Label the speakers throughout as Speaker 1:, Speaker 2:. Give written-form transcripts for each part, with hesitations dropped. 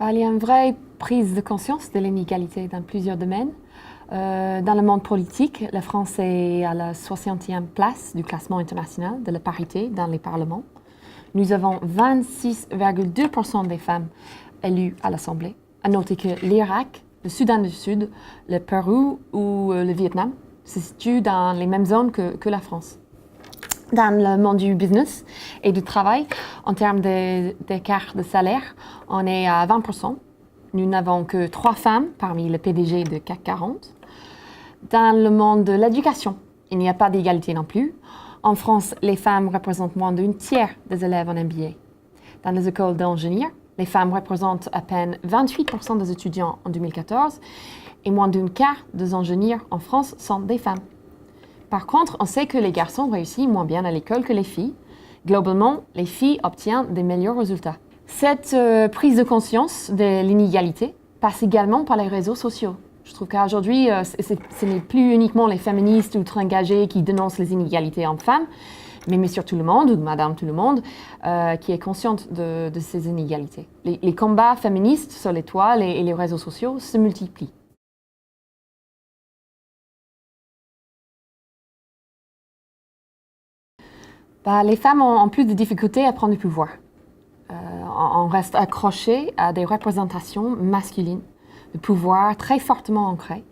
Speaker 1: Il y a une vraie prise de conscience de l'inégalité dans plusieurs domaines. Dans le monde politique, la France est à la 60e place du classement international de la parité dans les parlements. Nous avons 26,2% des femmes élues à l'Assemblée. À noter que l'Irak, le Soudan du Sud, le Pérou ou le Vietnam se situent dans les mêmes zones que la France. Dans le monde du business et du travail, en termes d'écart de salaire, on est à 20%. Nous n'avons que 3 femmes parmi les PDG de CAC 40. Dans le monde de l'éducation, il n'y a pas d'égalité non plus. En France, les femmes représentent moins d'un tiers des élèves en MBA. Dans les écoles d'ingénieurs, les femmes représentent à peine 28% des étudiants en 2014 et moins d'un quart des ingénieurs en France sont des femmes. Par contre, on sait que les garçons réussissent moins bien à l'école que les filles. Globalement, les filles obtiennent des meilleurs résultats. Cette prise de conscience de l'inégalité passe également par les réseaux sociaux. Je trouve qu'aujourd'hui, ce n'est plus uniquement les féministes ultra engagées qui dénoncent les inégalités entre femmes, mais monsieur tout le monde, ou madame tout le monde, qui est consciente de ces inégalités. Les combats féministes sur les toiles et les réseaux sociaux se multiplient. Les femmes ont plus de difficultés à prendre du pouvoir. On reste accroché à des représentations masculines, de pouvoir très fortement ancrées.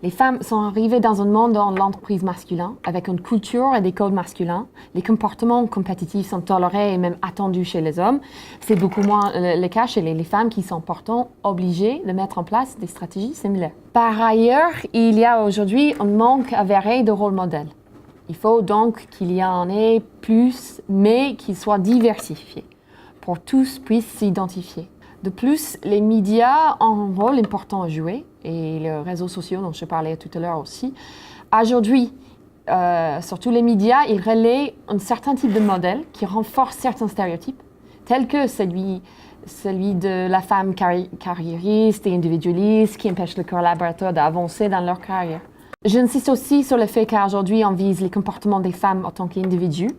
Speaker 1: Les femmes sont arrivées dans un monde de l'entreprise masculin, avec une culture et des codes masculins. Les comportements compétitifs sont tolérés et même attendus chez les hommes. C'est beaucoup moins le cas chez les femmes qui sont pourtant obligées de mettre en place des stratégies similaires. Par ailleurs, il y a aujourd'hui un manque avéré de rôle modèle. Il faut donc qu'il y en ait plus, mais qu'ils soient diversifiés, pour que tous puissent s'identifier. De plus, les médias ont un rôle important à jouer, et les réseaux sociaux dont je parlais tout à l'heure aussi. Aujourd'hui, surtout les médias, ils relaient un certain type de modèle qui renforce certains stéréotypes, tels que celui de la femme carriériste et individualiste qui empêche les collaborateurs d'avancer dans leur carrière. J'insiste aussi sur le fait qu'aujourd'hui, on vise les comportements des femmes en tant qu'individus,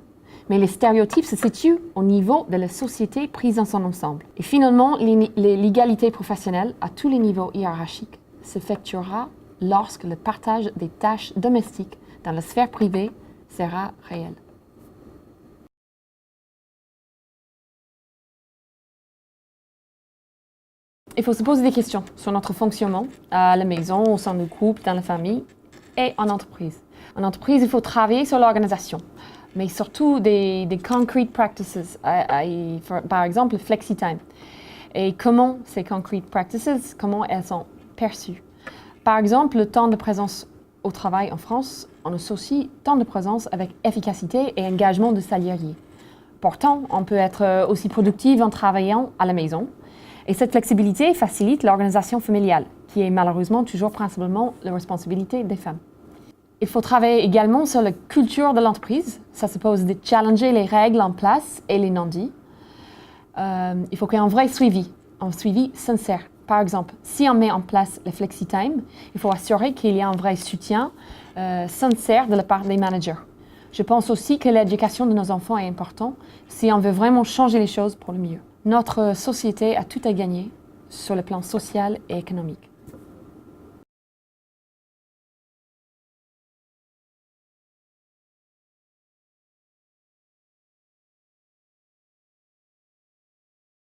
Speaker 1: mais les stéréotypes se situent au niveau de la société prise dans son ensemble. Et finalement, l'égalité professionnelle à tous les niveaux hiérarchiques s'effectuera lorsque le partage des tâches domestiques dans la sphère privée sera réel. Il faut se poser des questions sur notre fonctionnement à la maison, au sein du couple, dans la famille et en entreprise. En entreprise, il faut travailler sur l'organisation, mais surtout des concrete practices, par exemple le flexi-time. Et comment ces concrete practices, comment elles sont perçues. Par exemple, le temps de présence au travail en France, on associe temps de présence avec efficacité et engagement de salariés. Pourtant, on peut être aussi productif en travaillant à la maison. Et cette flexibilité facilite l'organisation familiale, qui est malheureusement toujours principalement la responsabilité des femmes. Il faut travailler également sur la culture de l'entreprise. Ça suppose de challenger les règles en place et les non-dits. Il faut qu'il y ait un vrai suivi, un suivi sincère. Par exemple, si on met en place le flexi-time, il faut assurer qu'il y ait un vrai soutien sincère de la part des managers. Je pense aussi que l'éducation de nos enfants est importante si on veut vraiment changer les choses pour le mieux. Notre société a tout à gagner sur le plan social et économique.